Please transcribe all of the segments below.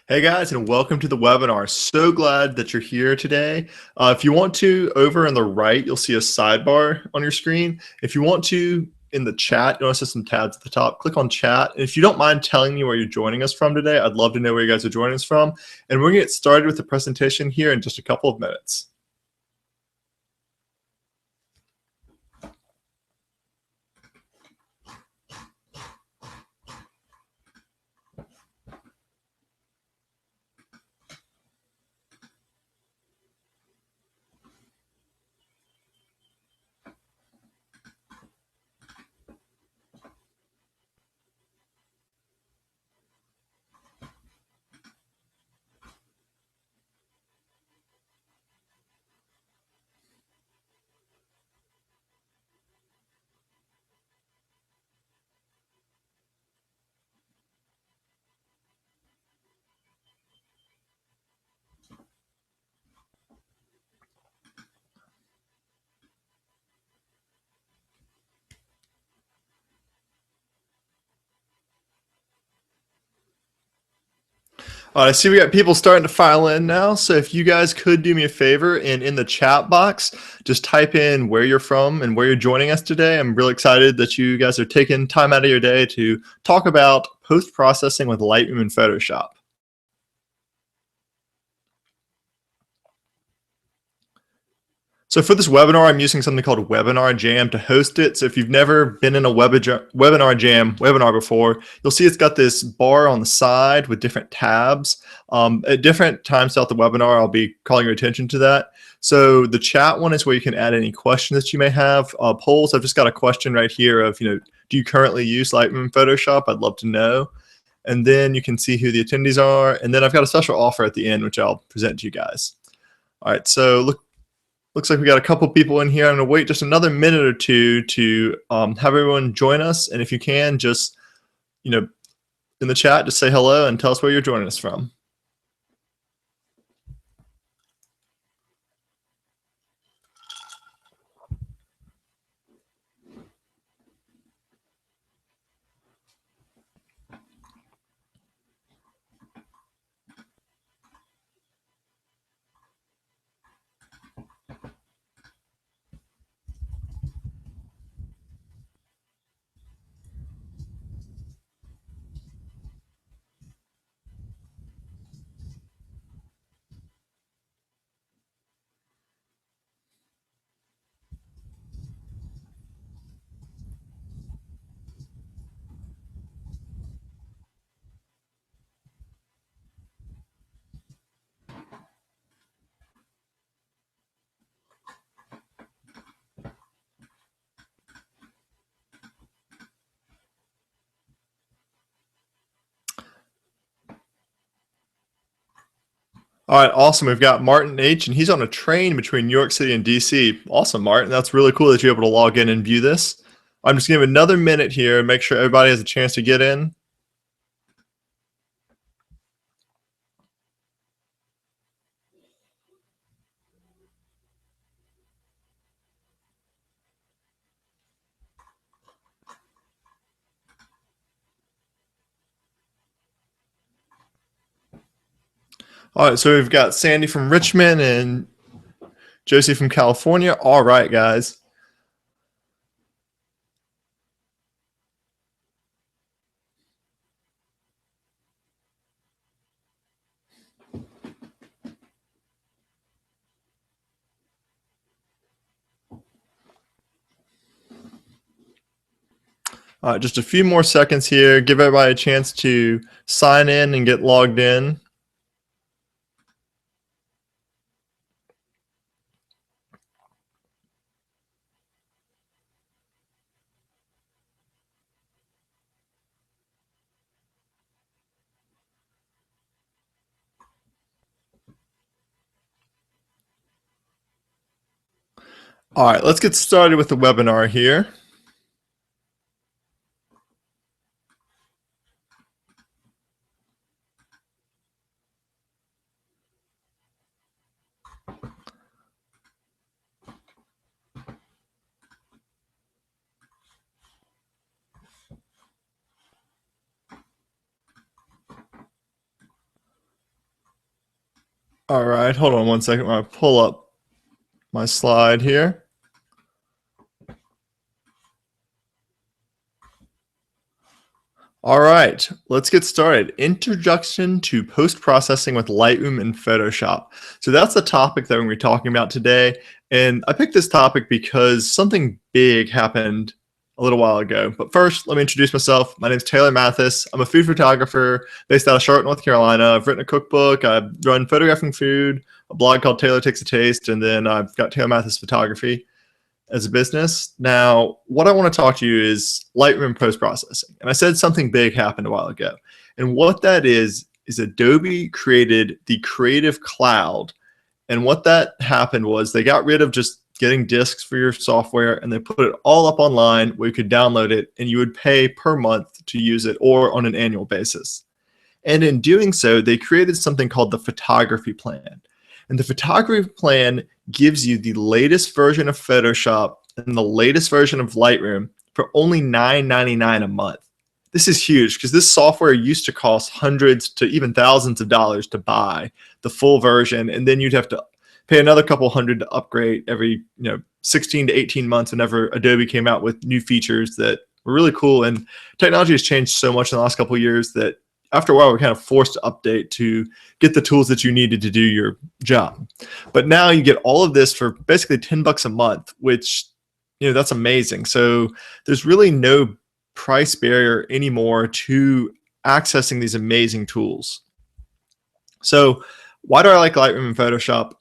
Hey guys, and welcome to the webinar. So glad that you're here today. If you want to, over on the right, you'll see a sidebar on your screen. If you want to, in the chat, you'll see some tabs at the top. Click on chat. And if you don't mind telling me where you're joining us from today, I'd love to know where you guys are joining us from. And we're going to get started with the presentation here in just a couple of minutes. I see we got people starting to file in now. So if you guys could do me a favor and in the chat box, just type in where you're from and where you're joining us today. I'm really excited that you guys are taking time out of your day to talk about post-processing with Lightroom and Photoshop. So for this webinar, I'm using something called Webinar Jam to host it. So if you've never been in a Webinar Jam webinar before, you'll see it's got this bar on the side with different tabs. At different times throughout the webinar, I'll be calling your attention to that. So the chat one is where you can add any questions that you may have. Polls, I've just got a question right here of, do you currently use Lightroom and Photoshop? I'd love to know. And then you can see who the attendees are. And then I've got a special offer at the end, which I'll present to you guys. All right, so looks like we got a couple people in here. I'm going to wait just another minute or two to have everyone join us. And if you can, just, in the chat, just say hello and tell us where you're joining us from. All right, awesome. We've got Martin H., and he's on a train between New York City and DC. Awesome, Martin. That's really cool that you're able to log in and view this. I'm just going to give another minute here and make sure everybody has a chance to get in. All right, so we've got Sandy from Richmond and Josie from California. All right, guys. Just a few more seconds here. Give everybody a chance to sign in and get logged in. All right, let's get started with the webinar here. All right, hold on one second while I pull up my slide here. All right, let's get started. Introduction to post-processing with Lightroom and Photoshop. So that's the topic that we're going to be talking about today. And I picked this topic because something big happened a little while ago. But first, let me introduce myself. My name is Taylor Mathis. I'm a food photographer based out of Charlotte, North Carolina. I've written a cookbook. I run Photographing Food, a blog called Taylor Takes a Taste, and then I've got Taylor Mathis Photography as a business. Now, what I want to talk to you is Lightroom post-processing. And I said something big happened a while ago. And what that is Adobe created the Creative Cloud. And what that happened was they got rid of just getting disks for your software, and they put it all up online where you could download it and you would pay per month to use it or on an annual basis. And in doing so, they created something called the photography plan. And the photography plan gives you the latest version of Photoshop and the latest version of Lightroom for only $9.99 a month. This is huge because this software used to cost hundreds to even thousands of dollars to buy the full version, and then you'd have to pay another couple hundred to upgrade every 16 to 18 months whenever Adobe came out with new features that were really cool. And technology has changed so much in the last couple of years that after a while, we're kind of forced to update to get the tools that you needed to do your job. But now you get all of this for basically $10 a month, which, that's amazing. So there's really no price barrier anymore to accessing these amazing tools. So why do I like Lightroom and Photoshop?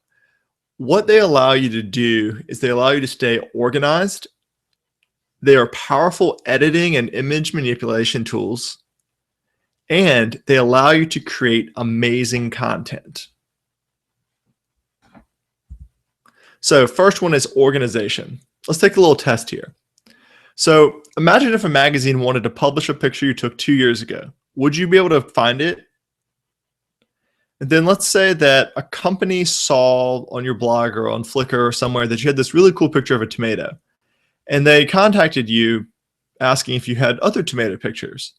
What they allow you to do is they allow you to stay organized. They are powerful editing and image manipulation tools. And they allow you to create amazing content. So first one is organization. Let's take a little test here. So imagine if a magazine wanted to publish a picture you took 2 years ago. Would you be able to find it? And then let's say that a company saw on your blog or on Flickr or somewhere that you had this really cool picture of a tomato. And they contacted you asking if you had other tomato pictures.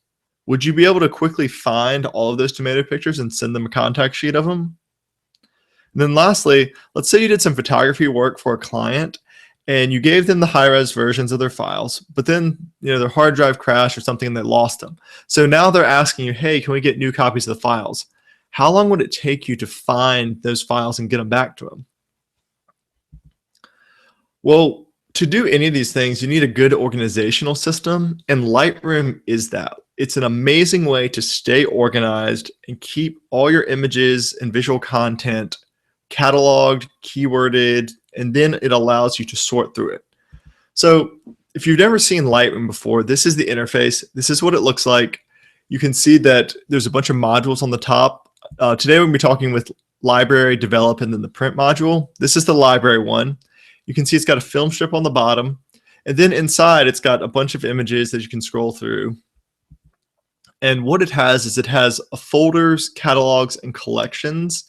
Would you be able to quickly find all of those tomato pictures and send them a contact sheet of them? And then lastly, let's say you did some photography work for a client and you gave them the high-res versions of their files, but then their hard drive crashed or something and they lost them. So now they're asking you, hey, can we get new copies of the files? How long would it take you to find those files and get them back to them? Well, to do any of these things, you need a good organizational system, and Lightroom is that. It's an amazing way to stay organized and keep all your images and visual content cataloged, keyworded, and then it allows you to sort through it. So if you've never seen Lightroom before, this is the interface. This is what it looks like. You can see that there's a bunch of modules on the top. Today we're going to be talking with library, develop, and then the print module. This is the library one. You can see it's got a film strip on the bottom. And then inside, it's got a bunch of images that you can scroll through. And what it has is it has folders, catalogs, and collections.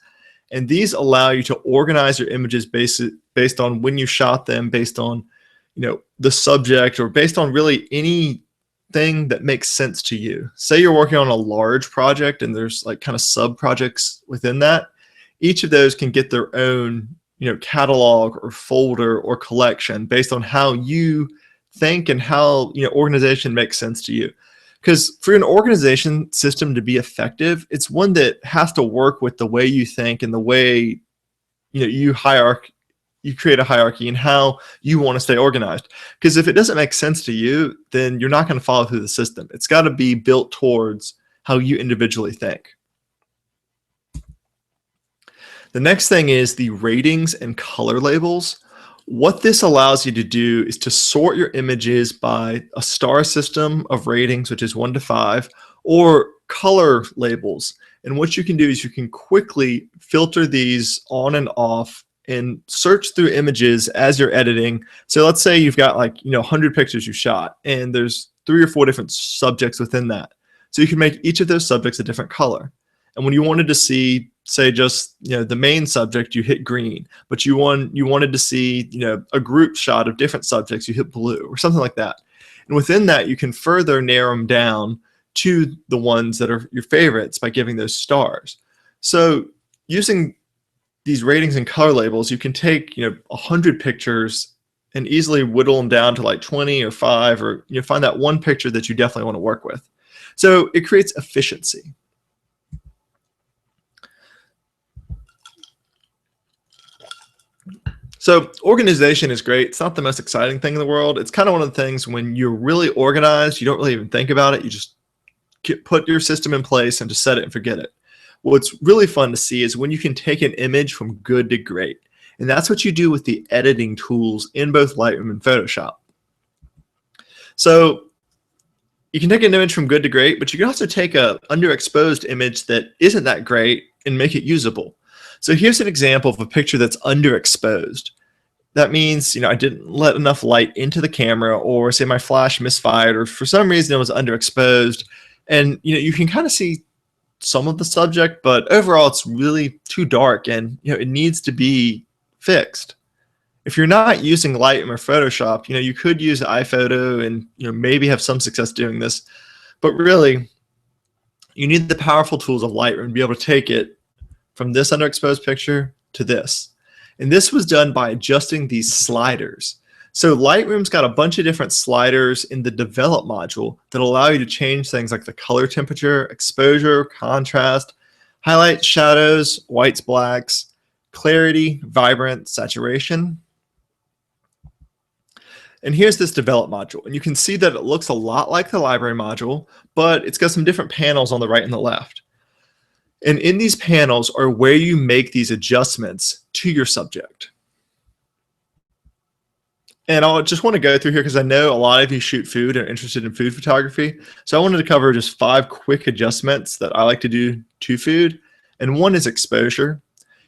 And these allow you to organize your images based on when you shot them, based on the subject, or based on really anything that makes sense to you. Say you're working on a large project and there's like kind of sub projects within that. Each of those can get their own catalog or folder or collection based on how you think and how organization makes sense to you. Because for an organization system to be effective, it's one that has to work with the way you think and the way you create a hierarchy and how you want to stay organized. Because if it doesn't make sense to you, then you're not going to follow through the system. It's got to be built towards how you individually think. The next thing is the ratings and color labels. What this allows you to do is to sort your images by a star system of ratings, which is 1 to 5, or color labels. And what you can do is you can quickly filter these on and off and search through images as you're editing. So let's say you've got 100 pictures you shot, and there's 3 or 4 different subjects within that. So you can make each of those subjects a different color. And when you wanted to see, say, just the main subject, you hit green. But you wanted to see a group shot of different subjects, you hit blue, or something like that. And within that, you can further narrow them down to the ones that are your favorites by giving those stars. So using these ratings and color labels, you can take 100 pictures and easily whittle them down to like 20 or 5, or find that one picture that you definitely want to work with. So it creates efficiency. So organization is great. It's not the most exciting thing in the world. It's kind of one of the things when you're really organized, you don't really even think about it. You just put your system in place and just set it and forget it. What's really fun to see is when you can take an image from good to great. And that's what you do with the editing tools in both Lightroom and Photoshop. So you can take an image from good to great, but you can also take a underexposed image that isn't that great and make it usable. So here's an example of a picture that's underexposed. That means, I didn't let enough light into the camera, or say my flash misfired, or for some reason it was underexposed. And, you can kind of see some of the subject, but overall it's really too dark, and, it needs to be fixed. If you're not using Lightroom or Photoshop, you could use iPhoto and, maybe have some success doing this, but really you need the powerful tools of Lightroom to be able to take it from this underexposed picture to this. And this was done by adjusting these sliders. So Lightroom's got a bunch of different sliders in the Develop module that allow you to change things like the color temperature, exposure, contrast, highlights, shadows, whites, blacks, clarity, vibrant, saturation. And here's this Develop module. And you can see that it looks a lot like the Library module, but it's got some different panels on the right and the left. And in these panels are where you make these adjustments to your subject. And I just want to go through here because I know a lot of you shoot food and are interested in food photography. So I wanted to cover just 5 quick adjustments that I like to do to food. And one is exposure.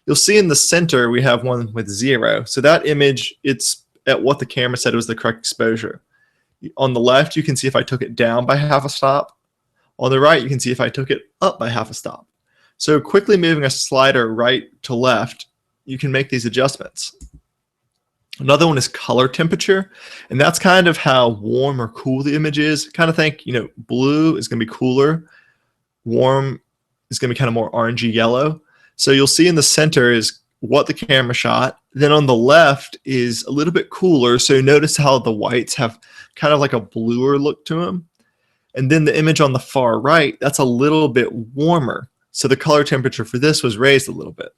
You'll see in the center we have one with 0. So that image, it's at what the camera said was the correct exposure. On the left, you can see if I took it down by half a stop. On the right, you can see if I took it up by half a stop. So quickly moving a slider right to left, you can make these adjustments. Another one is color temperature, and that's kind of how warm or cool the image is. Kind of think, blue is going to be cooler, warm is going to be kind of more orangey yellow. So you'll see in the center is what the camera shot. Then on the left is a little bit cooler, so notice how the whites have kind of like a bluer look to them. And then the image on the far right, that's a little bit warmer. So the color temperature for this was raised a little bit.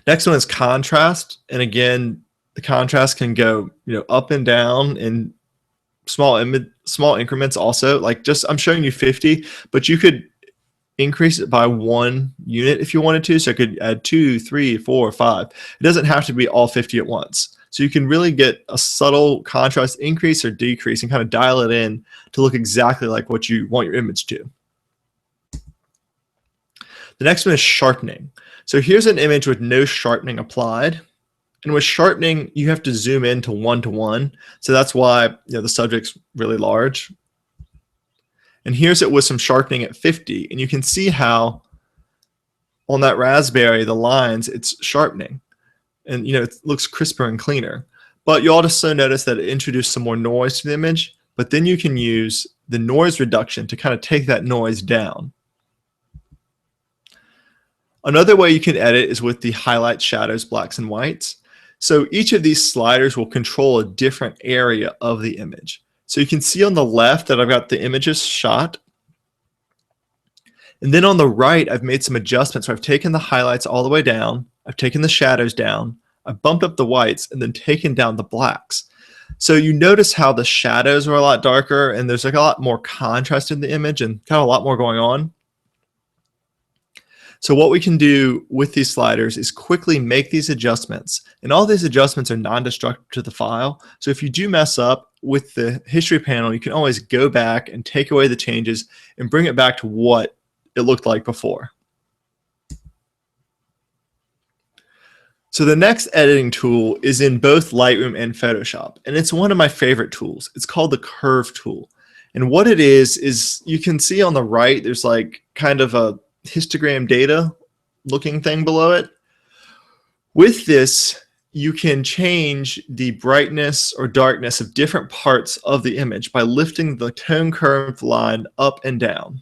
Next one is contrast. And again, the contrast can go, up and down in small increments also. Like I'm showing you 50, but you could increase it by 1 unit if you wanted to. So I could add 2, 3, 4, 5. It doesn't have to be all 50 at once. So you can really get a subtle contrast increase or decrease and kind of dial it in to look exactly like what you want your image to. The next one is sharpening. So here's an image with no sharpening applied. And with sharpening, you have to zoom in to 1:1. So that's why the subject's really large. And here's it with some sharpening at 50. And you can see how on that raspberry, the lines, it's sharpening. And it looks crisper and cleaner. But you also notice that it introduced some more noise to the image. But then you can use the noise reduction to kind of take that noise down. Another way you can edit is with the highlights, shadows, blacks, and whites. So each of these sliders will control a different area of the image. So you can see on the left that I've got the images shot. And then on the right, I've made some adjustments. So I've taken the highlights all the way down. I've taken the shadows down. I've bumped up the whites and then taken down the blacks. So you notice how the shadows are a lot darker and there's like a lot more contrast in the image and kind of a lot more going on. So what we can do with these sliders is quickly make these adjustments. And all these adjustments are non-destructive to the file. So if you do mess up with the history panel, you can always go back and take away the changes and bring it back to what it looked like before. So the next editing tool is in both Lightroom and Photoshop. And it's one of my favorite tools. It's called the Curve tool. And what it is you can see on the right, there's like kind of a histogram data looking thing below it. With this, you can change the brightness or darkness of different parts of the image by lifting the tone curve line up and down.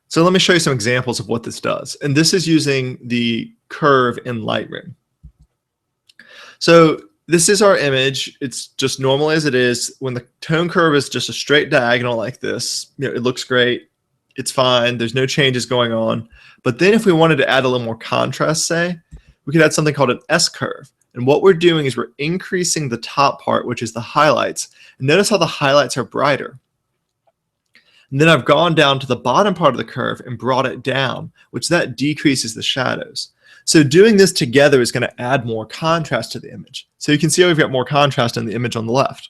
So let me show you some examples of what this does. And this is using the curve in Lightroom. So this is our image. It's just normal as it is. When the tone curve is just a straight diagonal like this, it looks great. It's fine. There's no changes going on. But then if we wanted to add a little more contrast, say, we could add something called an S-curve. And what we're doing is we're increasing the top part, which is the highlights. And notice how the highlights are brighter. And then I've gone down to the bottom part of the curve and brought it down, which that decreases the shadows. So doing this together is going to add more contrast to the image. So you can see how we've got more contrast in the image on the left.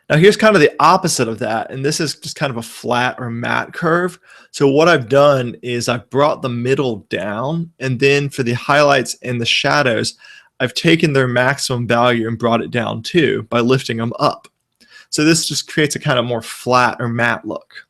Now here's kind of the opposite of that, and this is just kind of a flat or matte curve. So what I've done is I've brought the middle down, and then for the highlights and the shadows, I've taken their maximum value and brought it down too by lifting them up. So this just creates a kind of more flat or matte look.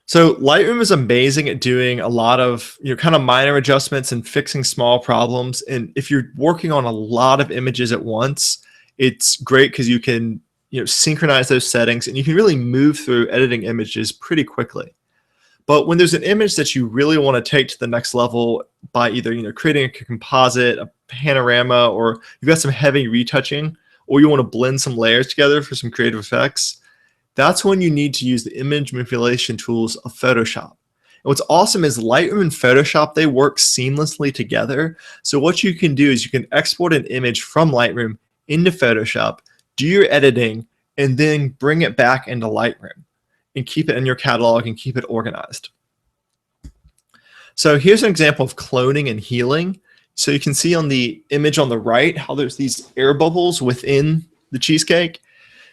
So Lightroom is amazing at doing a lot of kind of minor adjustments and fixing small problems. And if you're working on a lot of images at once, it's great because you can synchronize those settings and you can really move through editing images pretty quickly. But when there's an image that you really want to take to the next level by either creating a composite, a panorama, or you've got some heavy retouching, or you want to blend some layers together for some creative effects, that's when you need to use the image manipulation tools of Photoshop. And what's awesome is Lightroom and Photoshop, they work seamlessly together. So what you can do is you can export an image from Lightroom into Photoshop, do your editing, and then bring it back into Lightroom and keep it in your catalog and keep it organized. So here's an example of cloning and healing. So you can see on the image on the right how there's these air bubbles within the cheesecake.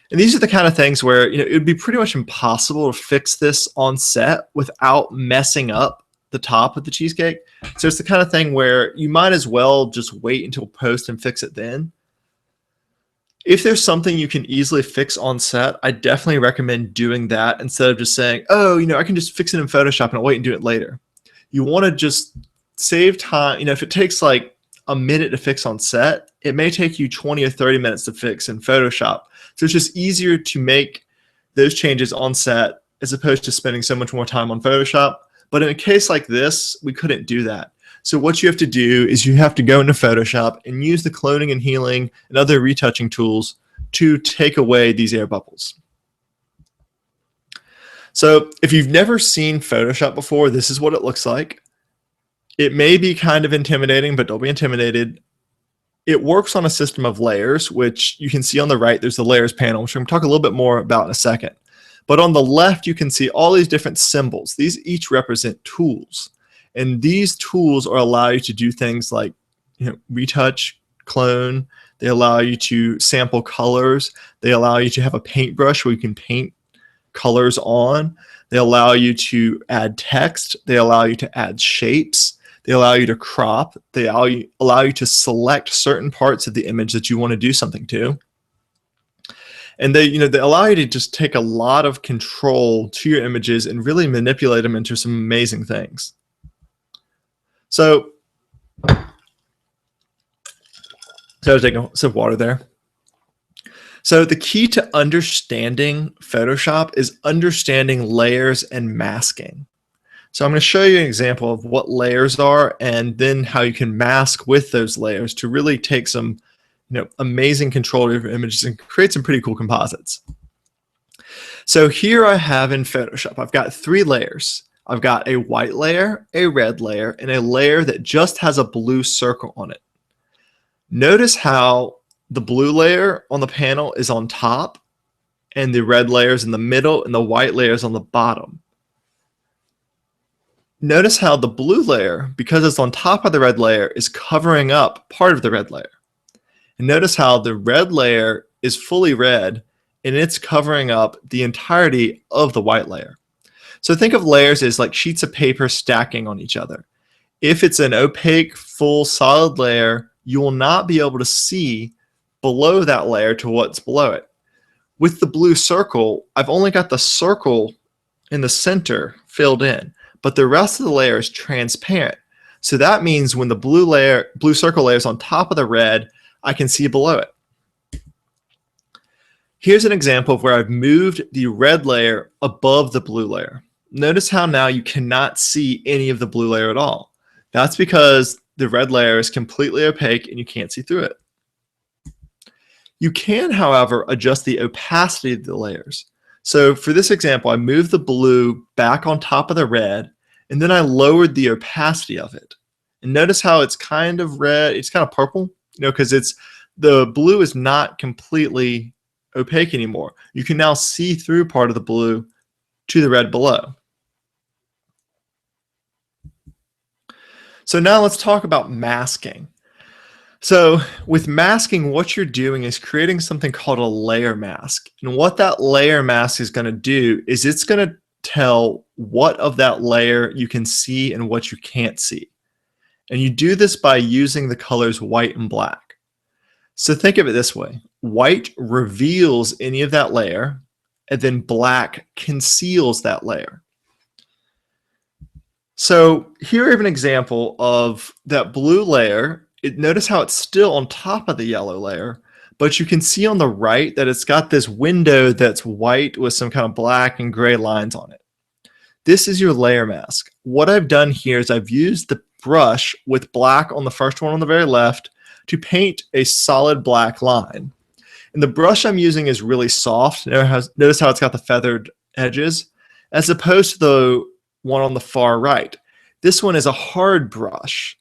And these are the kind of things where it would be pretty much impossible to fix this on set without messing up the top of the cheesecake. So it's the kind of thing where you might as well just wait until post and fix it then. If there's something you can easily fix on set, I definitely recommend doing that instead of just saying, oh, I can just fix it in Photoshop and I'll wait and do it later. You want to just save time. If it takes like a minute to fix on set, it may take you 20 or 30 minutes to fix in Photoshop. So it's just easier to make those changes on set as opposed to spending so much more time on Photoshop. But in a case like this, we couldn't do that. So what you have to do is you have to go into Photoshop and use the cloning and healing and other retouching tools to take away these air bubbles. So if you've never seen Photoshop before, this is what it looks like. It may be kind of intimidating, but don't be intimidated. It works on a system of layers, which you can see on the right, there's the layers panel, which I'm going to talk a little bit more about in a second. But on the left, you can see all these different symbols. These each represent tools. And these tools allow you to do things like retouch, clone. They allow you to sample colors. They allow you to have a paintbrush where you can paint colors on. They allow you to add text. They allow you to add shapes. They allow you to crop. They allow you to select certain parts of the image that you want to do something to. And they allow you to just take a lot of control to your images and really manipulate them into some amazing things. So I was taking a sip of water there. So the key to understanding Photoshop is understanding layers and masking. So I'm going to show you an example of what layers are and then how you can mask with those layers to really take some amazing control of your images and create some pretty cool composites. So here I have in Photoshop, I've got 3 layers. I've got a white layer, a red layer, and a layer that just has a blue circle on it. Notice how the blue layer on the panel is on top, and the red layer is in the middle, and the white layer is on the bottom. Notice how the blue layer, because it's on top of the red layer, is covering up part of the red layer. And notice how the red layer is fully red, and it's covering up the entirety of the white layer. So think of layers as like sheets of paper stacking on each other. If it's an opaque, full, solid layer, you will not be able to see below that layer to what's below it. With the blue circle, I've only got the circle in the center filled in, but the rest of the layer is transparent. So that means when the blue circle layer is on top of the red, I can see below it. Here's an example of where I've moved the red layer above the blue layer. Notice how now you cannot see any of the blue layer at all. That's because the red layer is completely opaque and you can't see through it. You can, however, adjust the opacity of the layers. So for this example, I moved the blue back on top of the red, and then I lowered the opacity of it. And notice how it's kind of red, it's kind of purple, because the blue is not completely opaque anymore. You can now see through part of the blue to the red below. So now let's talk about masking. So with masking, what you're doing is creating something called a layer mask. And what that layer mask is going to do is it's going to tell what of that layer you can see and what you can't see. And you do this by using the colors white and black. So think of it this way. White reveals any of that layer, and then black conceals that layer. So here I have an example of that blue layer. Notice how it's still on top of the yellow layer, but you can see on the right that it's got this window that's white with some kind of black and gray lines on it. This is your layer mask. What I've done here is I've used the brush with black on the first one on the very left to paint a solid black line. And the brush I'm using is really soft. Notice how it's got the feathered edges, as opposed to the one on the far right. This one is a hard brush.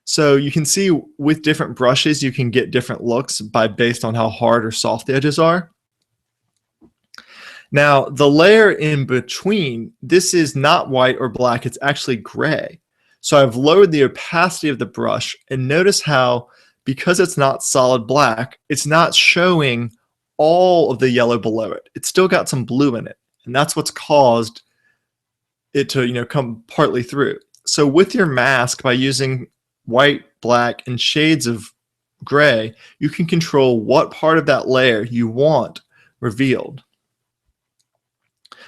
So you can see with different brushes, you can get different looks based on how hard or soft the edges are. Now, the layer in between, this is not white or black, it's actually gray. So I've lowered the opacity of the brush, and notice how, because it's not solid black, it's not showing all of the yellow below it. It's still got some blue in it, and that's what's caused it to come partly through. So with your mask, by using white, black, and shades of gray, you can control what part of that layer you want revealed.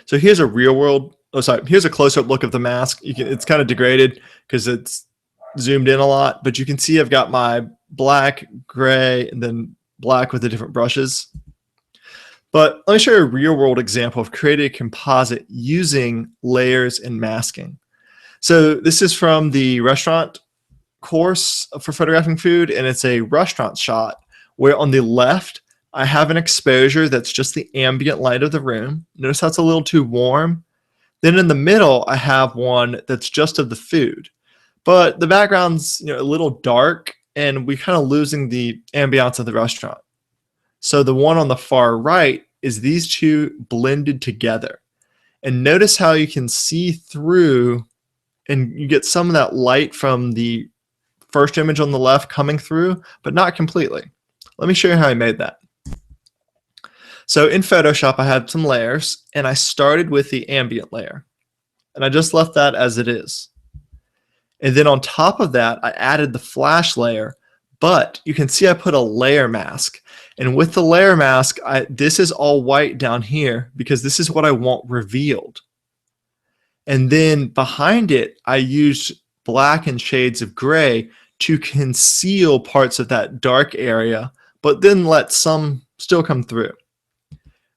So here's a here's a close-up look of the mask. It's kind of degraded because it's zoomed in a lot, but you can see I've got my black, gray, and then black with the different brushes. But let me show you a real-world example of creating a composite using layers and masking. So this is from the restaurant course for photographing food, and it's a restaurant shot where on the left I have an exposure that's just the ambient light of the room. Notice how it's a little too warm. Then in the middle I have one that's just of the food, but the background's a little dark and we're kind of losing the ambiance of the restaurant. So the one on the far right is these two blended together, and notice how you can see through and you get some of that light from the first image on the left coming through, but not completely. Let me show you how I made that. So in Photoshop, I had some layers, and I started with the ambient layer, and I just left that as it is. And then on top of that, I added the flash layer, but you can see I put a layer mask. And with the layer mask, this is all white down here because this is what I want revealed. And then behind it, I used black and shades of gray to conceal parts of that dark area, but then let some still come through.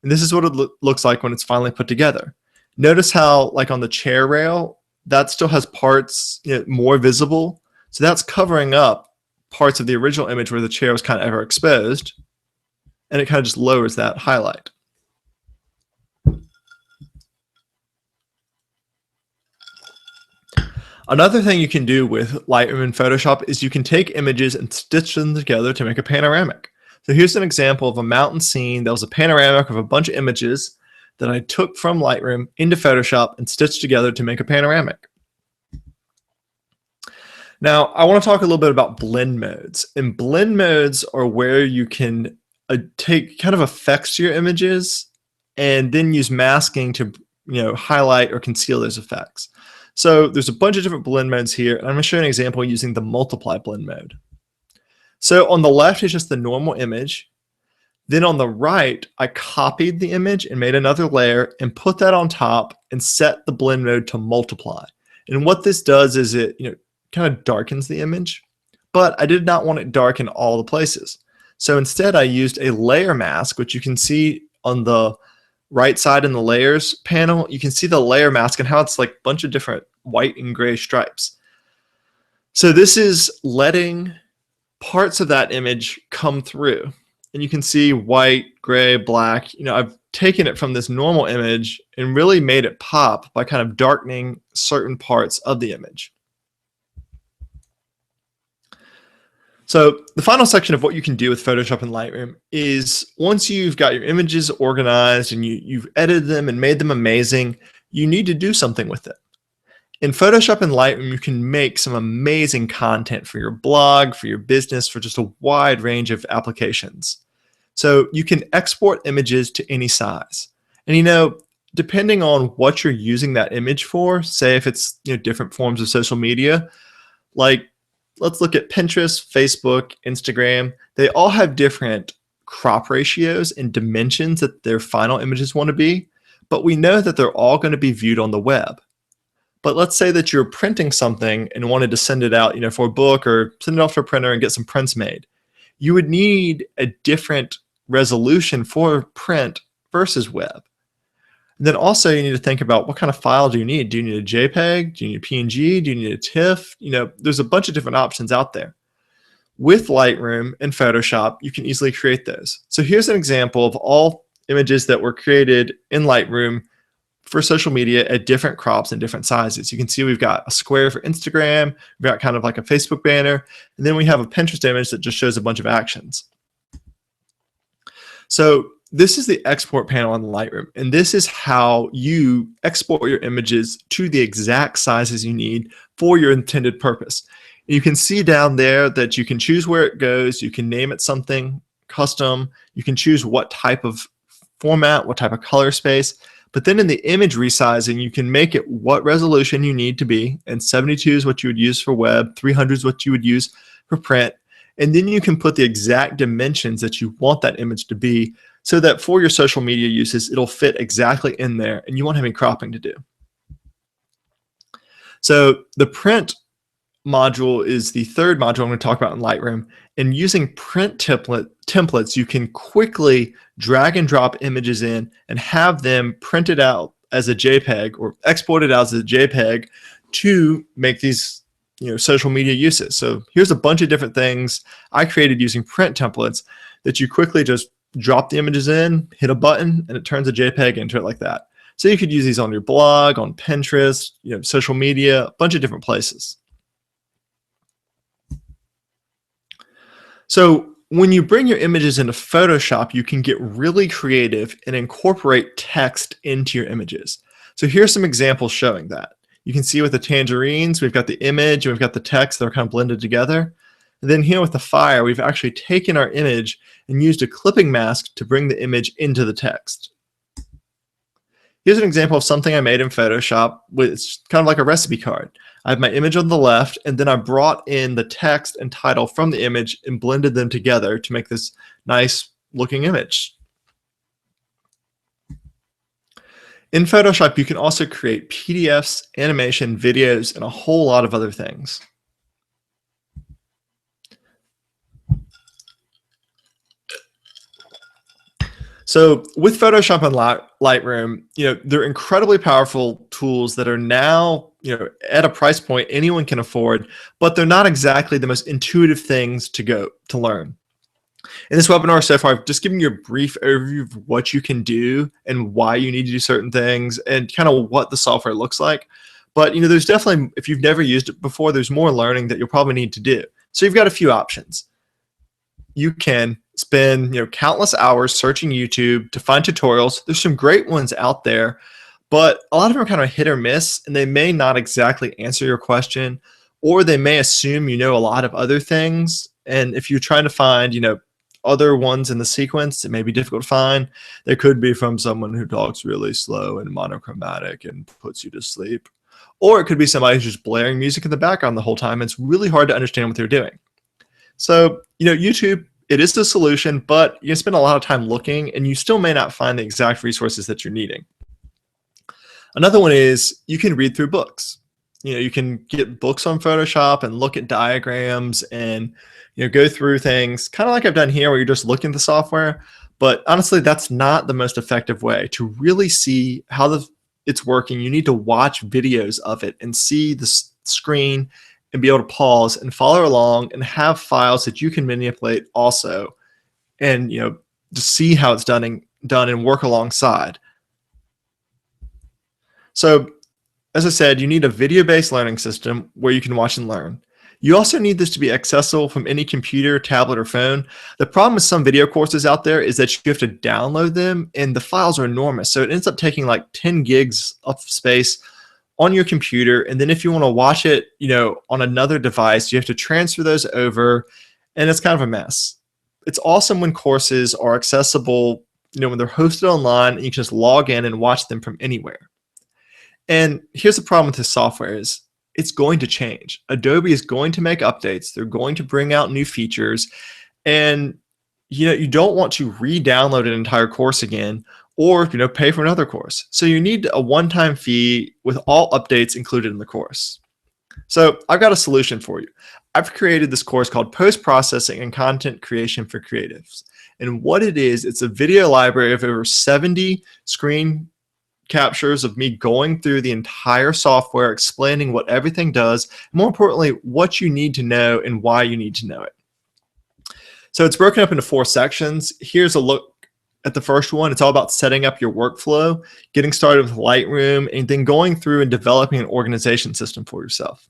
And this is what it looks like when it's finally put together. Notice how, like on the chair rail, that still has parts more visible. So that's covering up parts of the original image where the chair was kind of ever exposed, and it kind of just lowers that highlight. Another thing you can do with Lightroom and Photoshop is you can take images and stitch them together to make a panoramic. So here's an example of a mountain scene that was a panoramic of a bunch of images that I took from Lightroom into Photoshop and stitched together to make a panoramic. Now, I want to talk a little bit about blend modes. And blend modes are where you can take kind of effects to your images and then use masking to highlight or conceal those effects. So there's a bunch of different blend modes here, and I'm going to show you an example using the multiply blend mode. So on the left is just the normal image. Then on the right, I copied the image and made another layer and put that on top and set the blend mode to multiply. And what this does is it kind of darkens the image, but I did not want it dark in all the places. So instead I used a layer mask, which you can see on the right side in the layers panel. You can see the layer mask and how it's like a bunch of different white and gray stripes. So this is letting parts of that image come through. And you can see white, gray, black. I've taken it from this normal image and really made it pop by kind of darkening certain parts of the image. So the final section of what you can do with Photoshop and Lightroom is once you've got your images organized and you've edited them and made them amazing, you need to do something with it. In Photoshop and Lightroom, you can make some amazing content for your blog, for your business, for just a wide range of applications. So you can export images to any size. And depending on what you're using that image for, say if it's different forms of social media, like let's look at Pinterest, Facebook, Instagram. They all have different crop ratios and dimensions that their final images want to be, but we know that they're all going to be viewed on the web. But let's say that you're printing something and wanted to send it out, for a book or send it off to a printer and get some prints made. You would need a different resolution for print versus web. And then also you need to think about what kind of file do you need? Do you need a JPEG? Do you need a PNG? Do you need a TIFF? There's a bunch of different options out there. With Lightroom and Photoshop, you can easily create those. So here's an example of all images that were created in Lightroom for social media at different crops and different sizes. You can see we've got a square for Instagram, we've got kind of like a Facebook banner, and then we have a Pinterest image that just shows a bunch of actions. So this is the export panel on Lightroom, and this is how you export your images to the exact sizes you need for your intended purpose. You can see down there that you can choose where it goes, you can name it something custom, you can choose what type of format, what type of color space, but then in the image resizing, you can make it what resolution you need to be, and 72 is what you would use for web, 300 is what you would use for print, and then you can put the exact dimensions that you want that image to be so that for your social media uses, it'll fit exactly in there and you won't have any cropping to do. So the print module is the third module I'm going to talk about in Lightroom. And using print templates, you can quickly drag and drop images in and have them printed out as a JPEG or exported out as a JPEG to make these social media uses. So here's a bunch of different things I created using print templates that you quickly just drop the images in, hit a button, and it turns a JPEG into it like that. So you could use these on your blog, on Pinterest, social media, a bunch of different places. So when you bring your images into Photoshop, you can get really creative and incorporate text into your images. So here's some examples showing that. You can see with the tangerines, we've got the image, and we've got the text that are kind of blended together. And then here with the fire, we've actually taken our image and used a clipping mask to bring the image into the text. Here's an example of something I made in Photoshop. It's kind of like a recipe card. I have my image on the left, and then I brought in the text and title from the image and blended them together to make this nice looking image. In Photoshop, you can also create PDFs, animation, videos, and a whole lot of other things. So with Photoshop and Lightroom, they're incredibly powerful tools that are now, at a price point anyone can afford, but they're not exactly the most intuitive things to learn. In this webinar so far, I've just given you a brief overview of what you can do and why you need to do certain things and kind of what the software looks like. But, there's definitely, if you've never used it before, there's more learning that you'll probably need to do. So you've got a few options. You can spend countless hours searching YouTube to find tutorials. There's some great ones out there, but a lot of them are kind of hit or miss, and they may not exactly answer your question, or they may assume you know a lot of other things. And if you're trying to find other ones in the sequence, it may be difficult to find. They could be from someone who talks really slow and monochromatic and puts you to sleep, or it could be somebody who's just blaring music in the background the whole time. It's really hard to understand what they're doing. So YouTube, it is the solution, but you spend a lot of time looking and you still may not find the exact resources that you're needing. Another one is you can read through books. You can get books on Photoshop and look at diagrams and go through things kind of like I've done here where you're just looking at the software. But honestly, that's not the most effective way to really see how it's working. You need to watch videos of it and see the screen and be able to pause and follow along and have files that you can manipulate also, and to see how it's done and work alongside. So as I said, you need a video-based learning system where you can watch and learn. You also need this to be accessible from any computer, tablet, or phone. The problem with some video courses out there is that you have to download them, and the files are enormous. So it ends up taking like 10 gigs of space on your computer. And then if you want to watch it, on another device, you have to transfer those over, and it's kind of a mess. It's awesome when courses are accessible, when they're hosted online, and you can just log in and watch them from anywhere. And here's the problem with this software is it's going to change. Adobe is going to make updates. They're going to bring out new features. And you don't want to re-download an entire course again or pay for another course. So you need a one-time fee with all updates included in the course. So I've got a solution for you. I've created this course called Post-Processing and Content Creation for Creatives. And what it is, it's a video library of over 70 screen captures of me going through the entire software, explaining what everything does, and more importantly, what you need to know and why you need to know it. So it's broken up into 4 sections. Here's a look at the first one. It's all about setting up your workflow, getting started with Lightroom, and then going through and developing an organization system for yourself.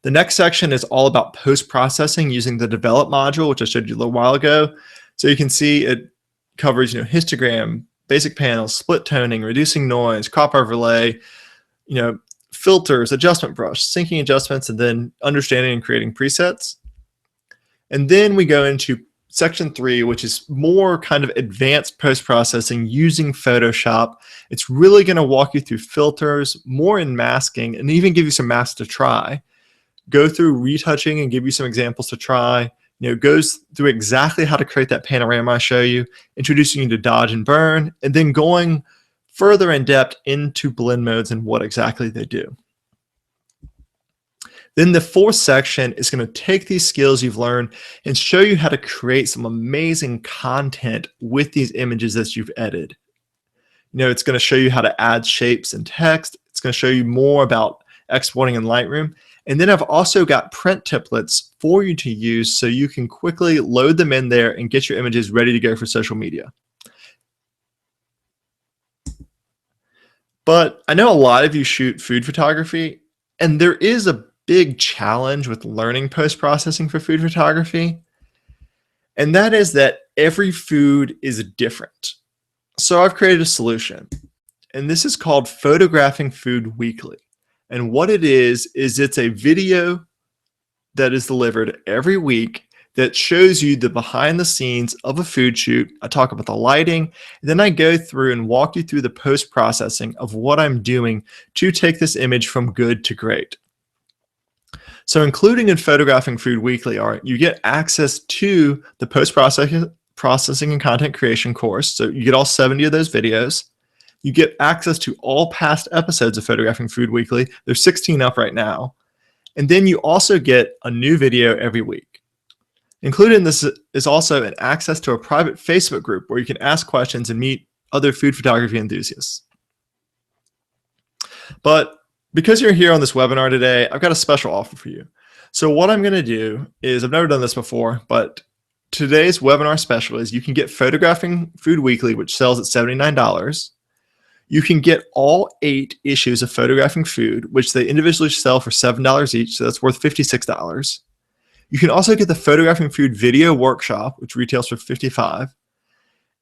The next section is all about post-processing using the Develop module, which I showed you a little while ago. So you can see it covers histogram, basic panels, split toning, reducing noise, crop overlay, filters, adjustment brush, syncing adjustments, and then understanding and creating presets. And then we go into section 3, which is more kind of advanced post-processing using Photoshop. It's really going to walk you through filters, more in masking, and even give you some masks to try. Go through retouching and give you some examples to try. Goes through exactly how to create that panorama I show you, introducing you to dodge and burn, and then going further in depth into blend modes and what exactly they do. Then the 4th section is going to take these skills you've learned and show you how to create some amazing content with these images that you've edited. It's going to show you how to add shapes and text. It's going to show you more about exporting in Lightroom. And then I've also got print templates for you to use so you can quickly load them in there and get your images ready to go for social media. But I know a lot of you shoot food photography, and there is a big challenge with learning post-processing for food photography. And that is that every food is different. So I've created a solution, and this is called Photographing Food Weekly. And what it is it's a video that is delivered every week that shows you the behind the scenes of a food shoot. I talk about the lighting, and then I go through and walk you through the post-processing of what I'm doing to take this image from good to great. So including in Photographing Food Weekly you get access to the post-processing and content creation course. So you get all 70 of those videos. You get access to all past episodes of Photographing Food Weekly. There's 16 up right now. And then you also get a new video every week. Included in this is also an access to a private Facebook group where you can ask questions and meet other food photography enthusiasts. But because you're here on this webinar today, I've got a special offer for you. So what I'm going to do is, I've never done this before, but today's webinar special is you can get Photographing Food Weekly, which sells at $79. You can get all 8 issues of Photographing Food, which they individually sell for $7 each, so that's worth $56. You can also get the Photographing Food Video Workshop, which retails for $55.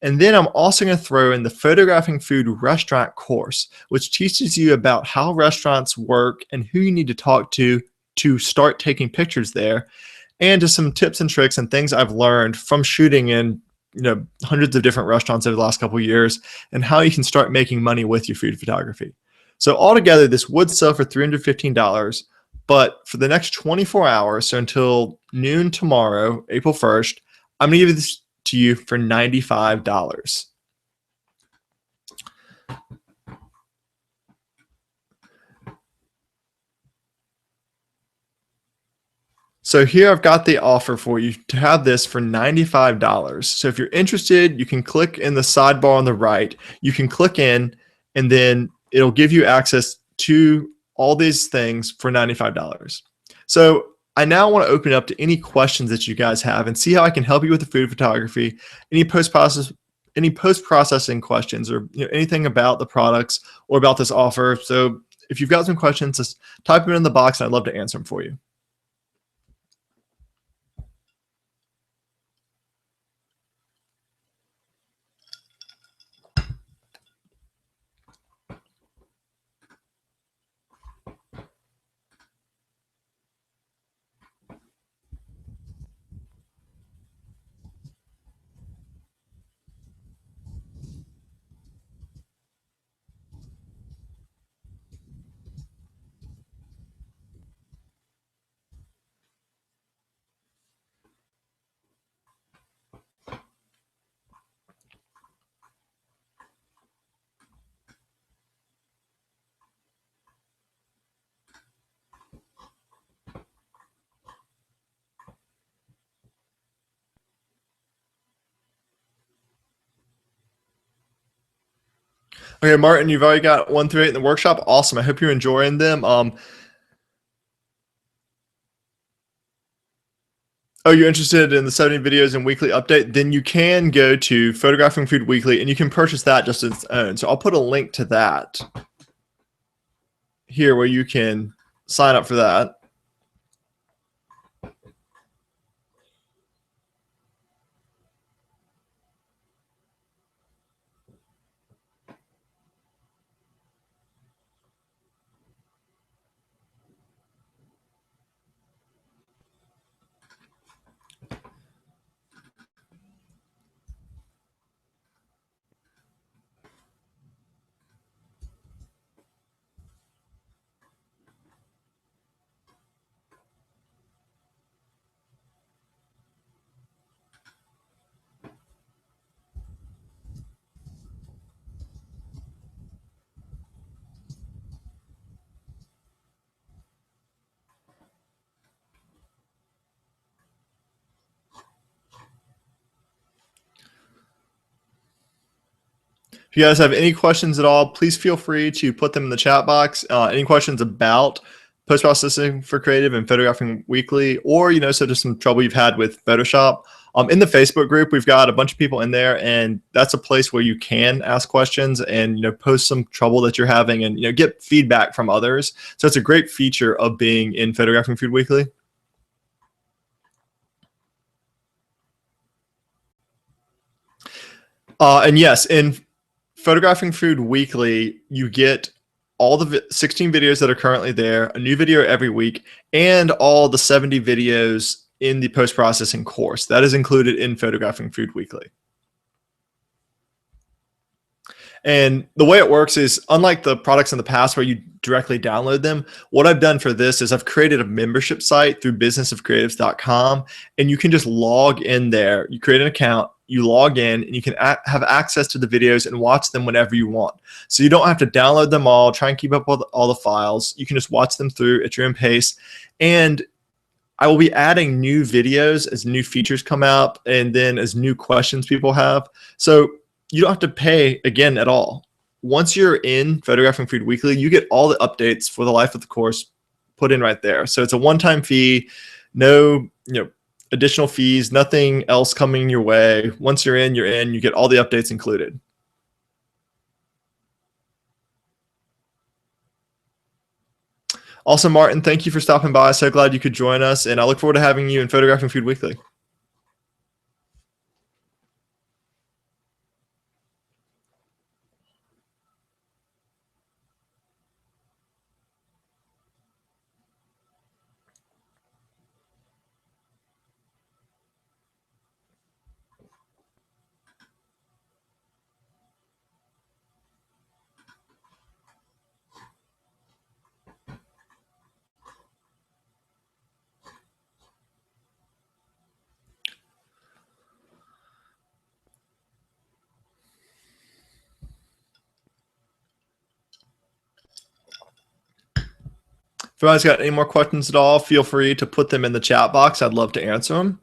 And then I'm also going to throw in the Photographing Food Restaurant course, which teaches you about how restaurants work and who you need to talk to start taking pictures there, and just some tips and tricks and things I've learned from shooting in hundreds of different restaurants over the last couple of years, and how you can start making money with your food photography. So altogether, this would sell for $315, but for the next 24 hours, so until noon tomorrow, April 1st, I'm going to give this to you for $95. So here I've got the offer for you to have this for $95. So if you're interested, you can click in the sidebar on the right. You can click in, and then it'll give you access to all these things for $95. So I now want to open it up to any questions that you guys have and see how I can help you with the food photography, any post processing questions, or anything about the products or about this offer. So if you've got some questions, just type them in the box and I'd love to answer them for you. Okay, Martin, you've already got 1 through 8 in the workshop. Awesome. I hope you're enjoying them. Oh, you're interested in the 70 videos and weekly update? Then you can go to Photographing Food Weekly and you can purchase that just its own. So I'll put a link to that here where you can sign up for that. If you guys have any questions at all, please feel free to put them in the chat box. Any questions about post processing for creative and Photographing Weekly, or so just some trouble you've had with Photoshop. In the Facebook group, we've got a bunch of people in there, and that's a place where you can ask questions and post some trouble that you're having, and get feedback from others. So it's a great feature of being in Photographing Food Weekly. And yes, in Photographing Food Weekly, you get all the 16 videos that are currently there, a new video every week, and all the 70 videos in the post-processing course. That is included in Photographing Food Weekly. And the way it works is, unlike the products in the past where you directly download them, what I've done for this is I've created a membership site through businessofcreatives.com, and you can just log in there. You create an account, you log in, and you can have access to the videos and watch them whenever you want. So you don't have to download them all, try and keep up with all the files. You can just watch them through at your own pace. And I will be adding new videos as new features come out, and then as new questions people have. So you don't have to pay again at all. Once you're in Photographing Food Weekly, you get all the updates for the life of the course put in right there. So it's a one-time fee, no additional fees, nothing else coming your way. Once you're in, you get all the updates included. Also, Martin, thank you for stopping by. So glad you could join us, and I look forward to having you in Photographing Food Weekly. If anyone's got any more questions at all, feel free to put them in the chat box. I'd love to answer them.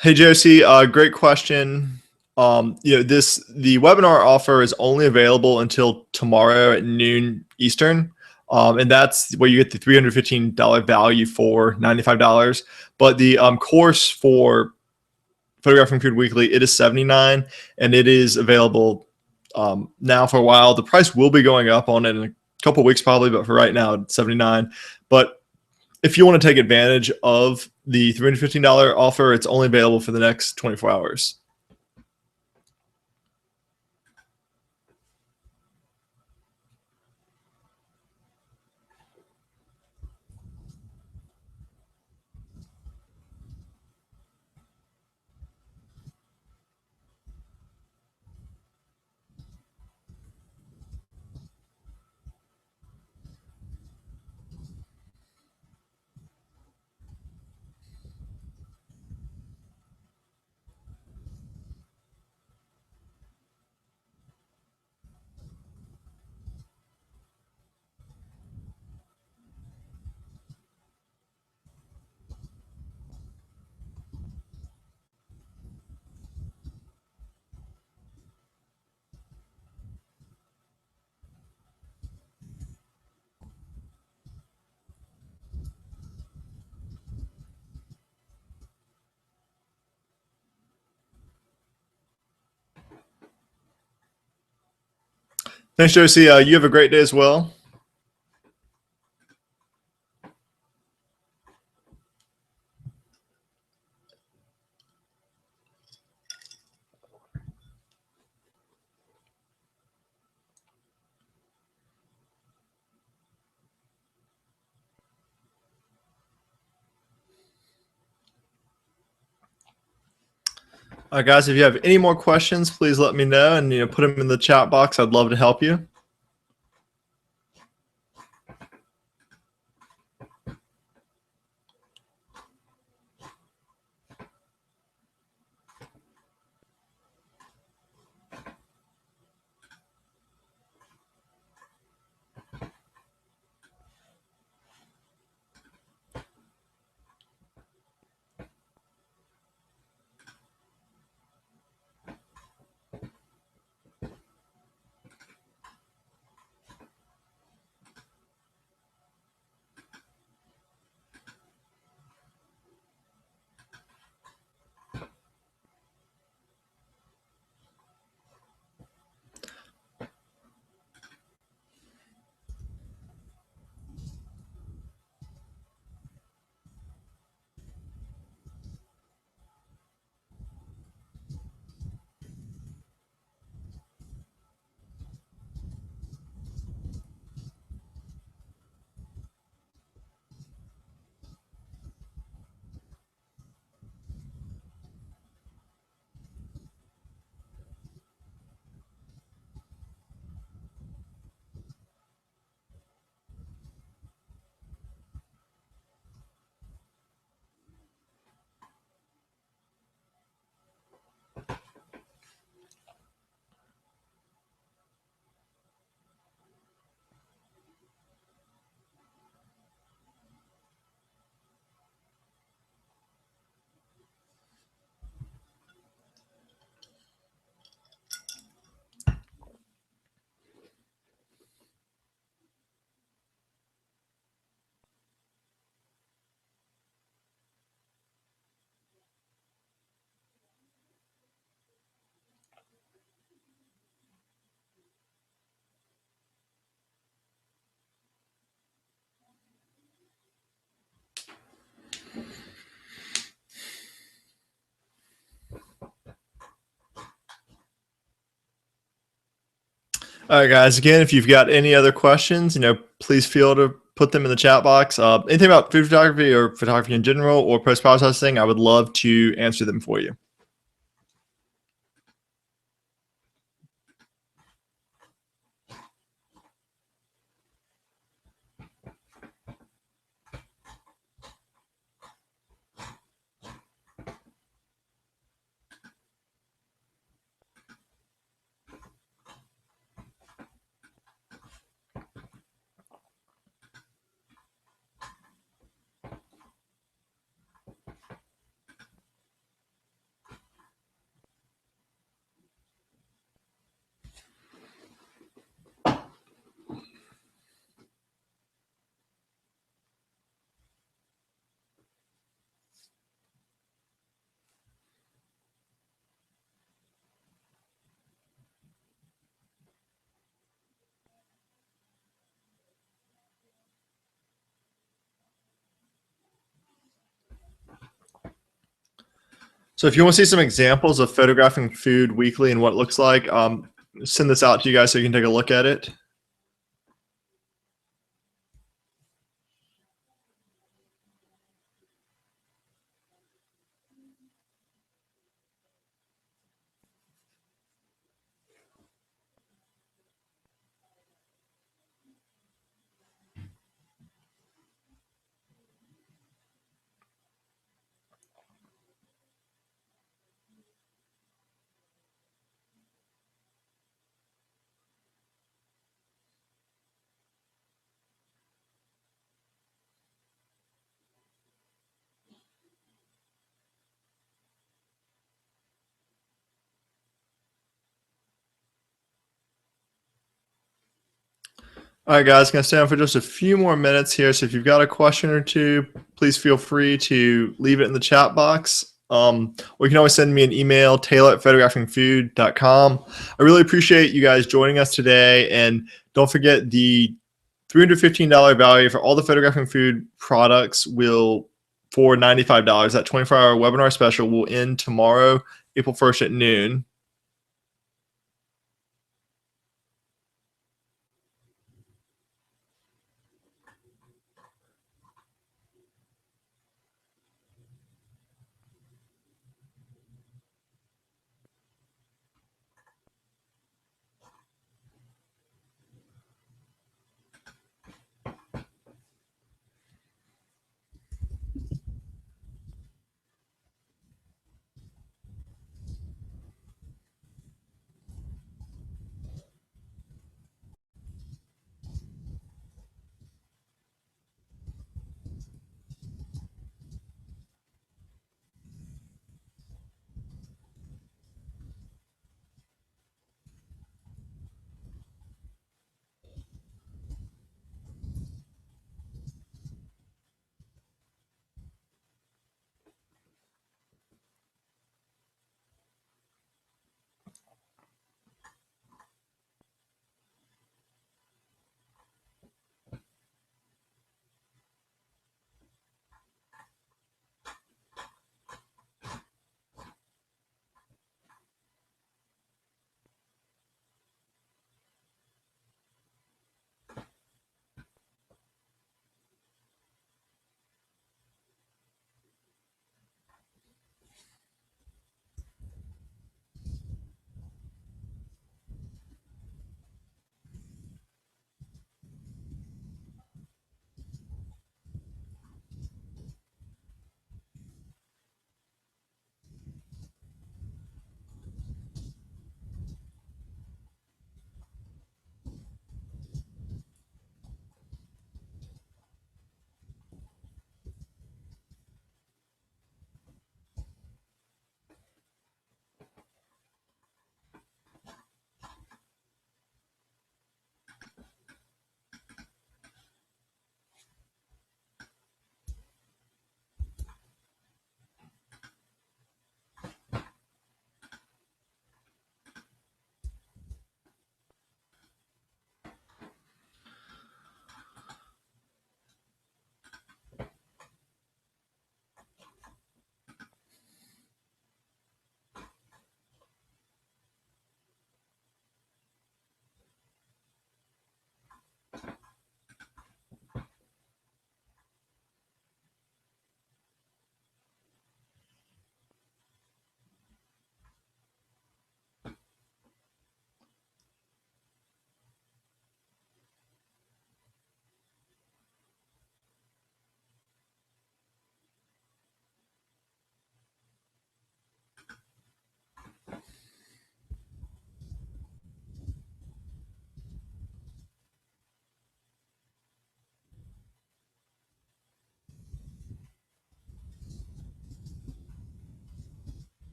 Hey Josie, great question. The webinar offer is only available until tomorrow at noon Eastern, and that's where you get the $315 value for $95. But the course for Photographing Food Weekly, it is $79, and it is available now for a while. The price will be going up on it in a couple weeks probably, but for right now it's $79. But if you want to take advantage of the $315 offer, it's only available for the next 24 hours. Thanks, Josie. You have a great day as well. Guys, if you have any more questions, please let me know and put them in the chat box. I'd love to help you. All right, guys. Again, if you've got any other questions, please feel to put them in the chat box. Anything about food photography or photography in general or post processing, I would love to answer them for you. So if you want to see some examples of photographing food weekly and what it looks like, send this out to you guys so you can take a look at it. All right, guys, going to stay on for just a few more minutes here. So if you've got a question or two, please feel free to leave it in the chat box. Or you can always send me an email, taylor@photographingfood.com. I really appreciate you guys joining us today. And don't forget the $315 value for all the photographing food products will for $95. That 24-hour webinar special will end tomorrow, April 1st at noon.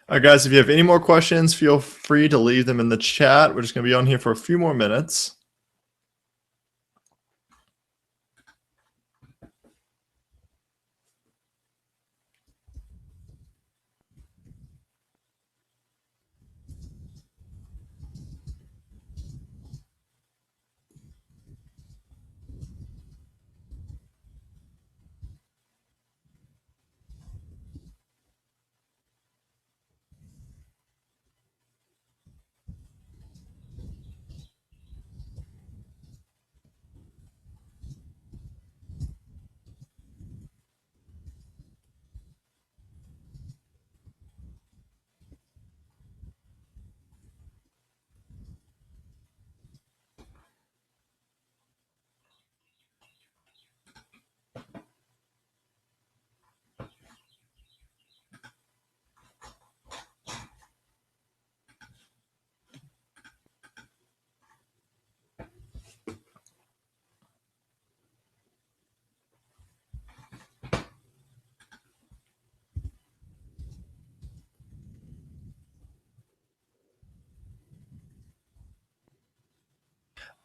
All right, guys, if you have any more questions, feel free to leave them in the chat. We're just going to be on here for a few more minutes.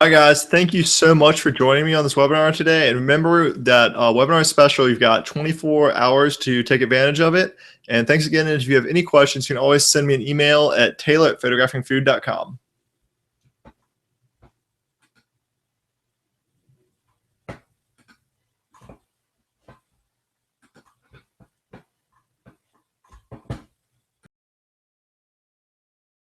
Hi guys, thank you so much for joining me on this webinar today. And remember that webinar special, you've got 24 hours to take advantage of it. And thanks again. And if you have any questions, you can always send me an email at taylor@photographingfood.com.